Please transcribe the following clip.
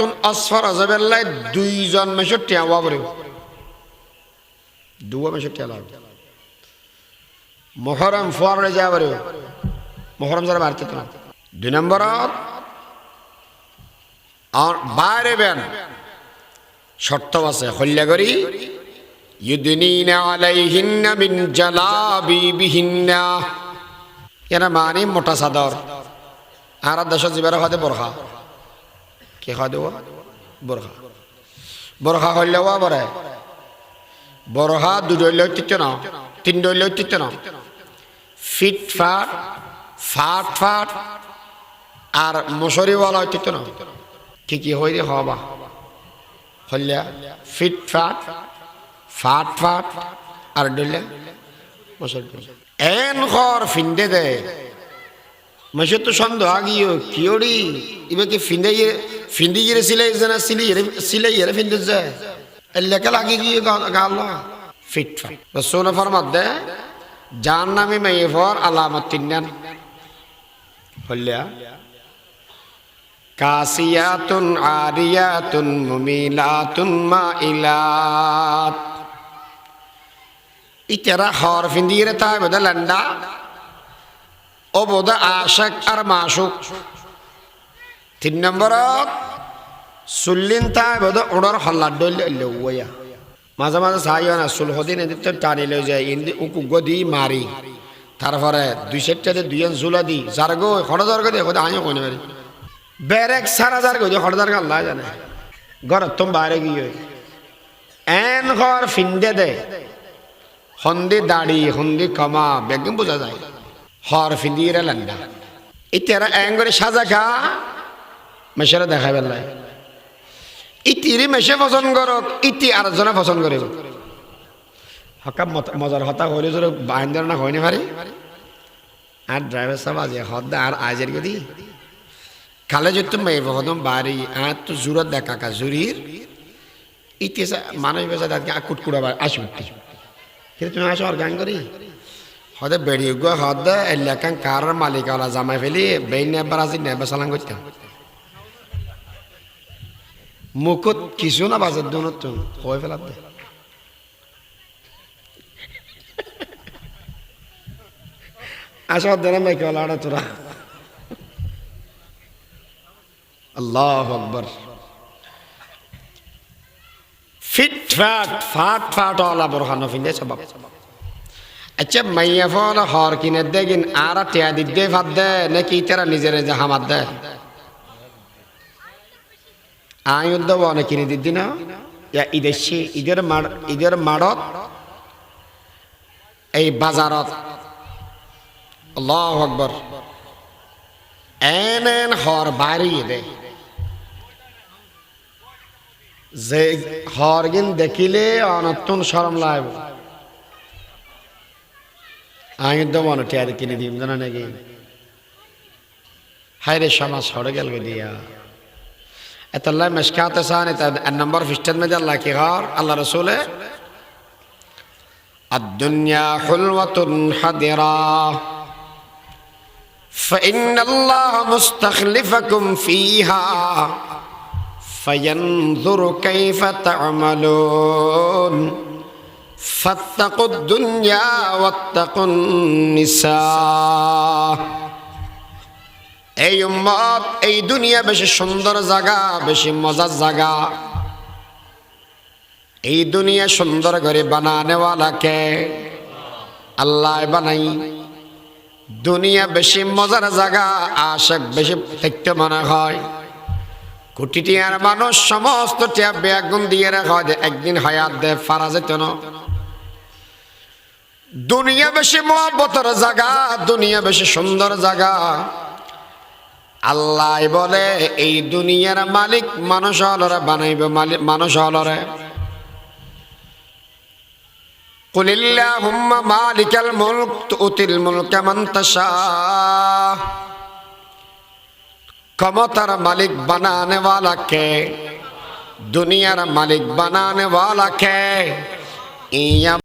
হাজারাতুন আসফারাজাবেল্লাই দুইজন মেশর টিয়াওয়া বলে দুয়া মেশর টিয়া লাগ মুহররম ফুয়ারে যা বলে মুহররম যারা বাড়তে তো 2 নম্বর আর বাইরে বেন শর্ত আছে হল্লা করি ইউদিনিনা আলাইহিন্না মিন জালাবিবিহিন্না এরা মানে মোটা চাদর আর দেশ জীবের হাতে বরখা কে খা দেব বরখা বরখা হইলেও বরে বরখা দুডইলে তিতে না তিন ডইলে তিতে না ফিট ফাট ফাট ফাট আর মশারিওয়ালা তিতে না কি হই রে হবা হইলা ফিট ফাট ফাট ফাট আর ডইলে মশারি এন ঘর ফিন্দে দে মাসে তো সন্দেহ আগিও কিওড়ি ইবে কি ফিন্দি গিয়ে সিলাই ফিন্দে যায় এলাকা লাগে গিয়ে গাল ফিট রসুল ফরমাত দে জান নামে মেয়ে ফর আলামত তিনন হল্লা কাসিয়াতুন আরিয়াতুন মুমিলাতুন মাইলাত ইতারা হর ফিন্দি রে তাই বদলান্ডা ও বোধ আশাক আর মাসুক 3 নম্বর সুল্লিন তাই বোধ ওড়ার হল্লা ডলে ওয়া মাঝে মাঝে চাইও না সুল হদিন এদিক টানি লই যায় ইন্দি উকু গদি মারি তারপরে 2 সেটটাতে 2 জুলা দি যার গো খড়দার গদি খোদা আইও কোনে মারি বেরেক সারা যার গদি খড়দার আল্লাহ জানে ঘর তুম বাইরে গিয়ে এন ঘর ফিন্দে দে হন্দি দাড়ি হন্দি কমা বেগম বোঝা যায় হর ফিন্দিরা লান্ডা ইতারা এঙ্গরে সাজা খা মেশারা দেখা বেলায় ইতিরি মেশে পছন্দ করক ইতি আর জনা পছন্দ করে হকাম মজার হতা হইলে জোর বাইন্দার না হয়নি পারে আর ড্রাইভার সাহেব আজ হদ্দা আর আজের গদি কালে যেত মেয়ে হদম বাড়ি আর তো জুরত দেখা কা জুরির ইতি মানুষ বেসা তাকে কুটকুড়া আসুন কিন্তু তুমি আসো আর গান করি হদে বেড়িয়ে গো হদে এলাকান কার মালিকওয়ালা জামাই ফেলি বেইন নেবার আজি নেবা সালাম করতাম মুখত কিছু না বাজার দোনত তো কই ফেলাত দে আসো দেনা মাইকওয়ালা তোরা আল্লাহু আকবার ফিট ফাট ফাট ফাট ওয়ালা বরখানো ফিন্দে সবাব আচ্ছা মাইয়া ফল হর কিনে দেগিন আর টিয়া দিতে ফাদ দে নাকি তারা নিজের যে হামাত দে আয়ুদ্ধ অনেক কিনে দিদি না ইদেশি ঈদের মাড়ত এই বাজারত আল্লাহু আকবার এন হর বাড়িয়ে দে যে হর গিন দেখিলে অনতুন শরম লাগবে আয়ুদ্ধ মনে টিয়া কিনে দিম জানা নাকি হায়রে সমাজ সরে গেল দিয়া এতাল্লাহ মেশকাতে সান এটা নম্বর 15 में अल्लाह की गार अल्लाह रसूल है الدنيا حلوة حضرا فإن الله مستخلفكم فيها فينظر كيف تعملون فاتقوا الدنيا واتقوا النساء এই উম্মত এই দুনিয়া বেশি সুন্দর জায়গা বেশি মজার জায়গা এই দুনিয়া সুন্দর করে বানানে ওয়ালা কে আল্লাহ বানাই দুনিয়া বেশি মজার জায়গা আশিক বেশি দেখতে মনে হয় কোটি টিয়ার মানুষ সমস্ত টিয়া বেগুন দিয়ে রাখা একদিন হায়াত দে ফারা যেত না দুনিয়া বেশি মহব্বতের জায়গা দুনিয়া বেশি সুন্দর জায়গা আল্লাহ বলে এই দুনিয়ার মালিক মানুষ হলরে বানাইবে মানুষ হলরে কুলিল্লাহুম্মা মালিকাল মুলক তুতিল মুলকা মান তাশা ক্ষমতার মালিক বানানে वाला কে দুনিয়ার মালিক বানানে वाला কে